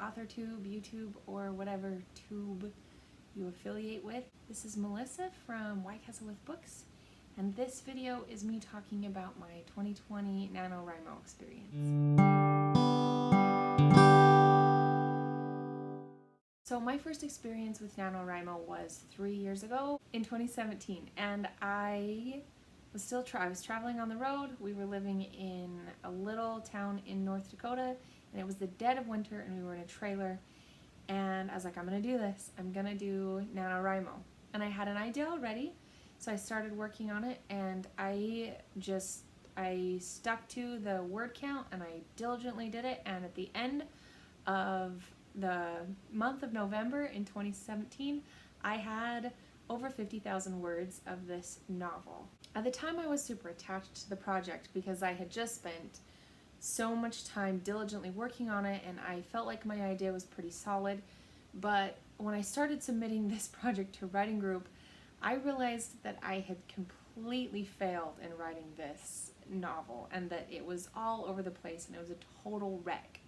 AuthorTube, YouTube, or whatever tube you affiliate with. This is Melissa from White Castle with Books, and this video is me talking about my 2020 Nanowrimo experience. So my first experience with Nanowrimo was 3 years ago in 2017, and I was traveling on the road. We were living in a little town in North Dakota, and it was the dead of winter, and we were in a trailer, and I was like, I'm gonna do this. I'm gonna do Nanowrimo. And I had an idea already, so I started working on it, and I stuck to the word count, and I diligently did it, and at the end of the month of November in 2017, I had over 50,000 words of this novel. At the time, I was super attached to the project because I had just spent so much time diligently working on it, and I felt like my idea was pretty solid. But when I started submitting this project to a writing group, I realized that I had completely failed in writing this novel, and that it was all over the place, and it was a total wreck.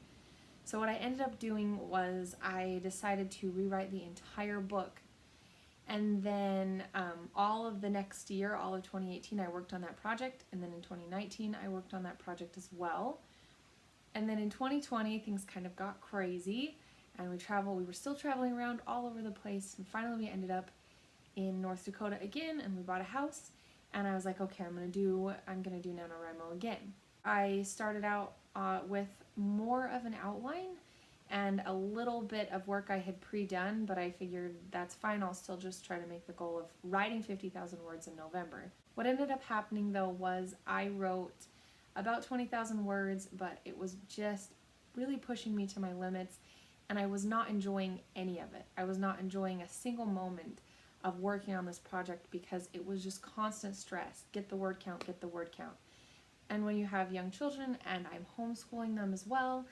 So what I ended up doing was I decided to rewrite the entire book. And then all of the next year, all of 2018, I worked on that project. And then in 2019, I worked on that project as well. And then in 2020, things kind of got crazy. And we were still traveling around all over the place. And finally, we ended up in North Dakota again, and we bought a house. And I was like, okay, I'm gonna do NaNoWriMo again. I started out with more of an outline and a little bit of work I had pre-done, but I figured that's fine. I'll still just try to make the goal of writing 50,000 words in November. What ended up happening though was I wrote about 20,000 words, but it was just really pushing me to my limits, and I was not enjoying any of it. I was not enjoying a single moment of working on this project because it was just constant stress. Get the word count, get the word count. And when you have young children, and I'm homeschooling them as well,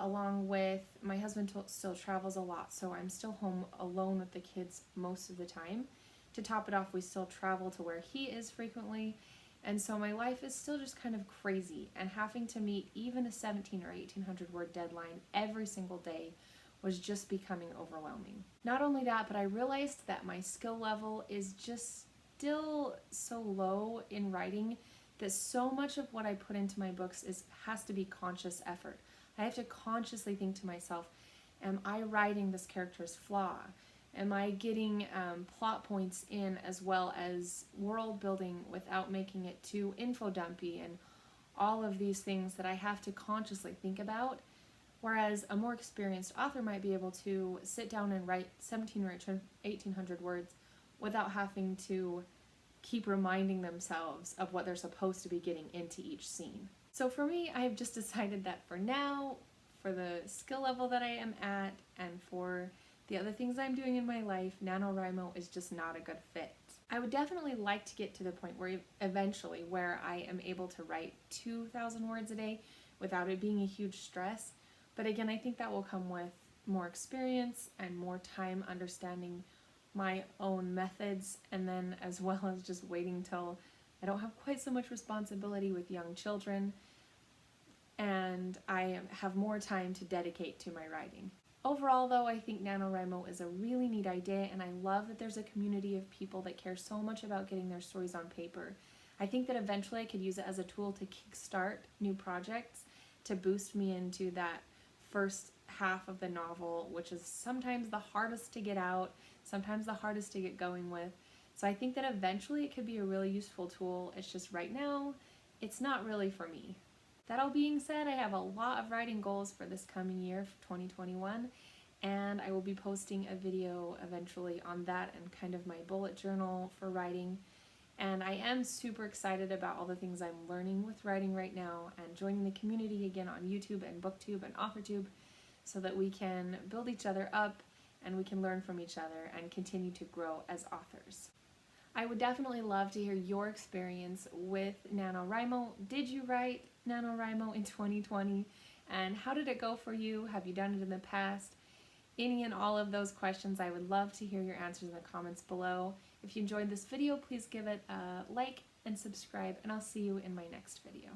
along with my husband still travels a lot, so I'm still home alone with the kids most of the time. To top it off, we still travel to where he is frequently, and so my life is still just kind of crazy, and having to meet even a 17 or 1800 word deadline every single day was just becoming overwhelming. Not only that, but I realized that my skill level is just still so low in writing that so much of what I put into my books has to be conscious effort. I have to consciously think to myself, am I writing this character's flaw? Am I getting plot points in as well as world building without making it too info dumpy, and all of these things that I have to consciously think about? Whereas a more experienced author might be able to sit down and write 17 or 1800 words without having to keep reminding themselves of what they're supposed to be getting into each scene. So for me, I've just decided that for now, for the skill level that I am at, and for the other things I'm doing in my life, NaNoWriMo is just not a good fit. I would definitely like to get to the point where eventually where I am able to write 2,000 words a day without it being a huge stress. But again, I think that will come with more experience and more time understanding my own methods, and then as well as just waiting till I don't have quite so much responsibility with young children, and I have more time to dedicate to my writing. Overall though, I think NaNoWriMo is a really neat idea, and I love that there's a community of people that care so much about getting their stories on paper. I think that eventually I could use it as a tool to kickstart new projects, to boost me into that first half of the novel, which is sometimes the hardest to get out, sometimes the hardest to get going with. So I think that eventually it could be a really useful tool. It's just right now, it's not really for me. That all being said, I have a lot of writing goals for this coming year, 2021, and I will be posting a video eventually on that and kind of my bullet journal for writing. And I am super excited about all the things I'm learning with writing right now, and joining the community again on YouTube and BookTube and AuthorTube, so that we can build each other up and we can learn from each other and continue to grow as authors. I would definitely love to hear your experience with NaNoWriMo. Did you write NaNoWriMo in 2020? And how did it go for you? Have you done it in the past? Any and all of those questions, I would love to hear your answers in the comments below. If you enjoyed this video, please give it a like and subscribe, and I'll see you in my next video.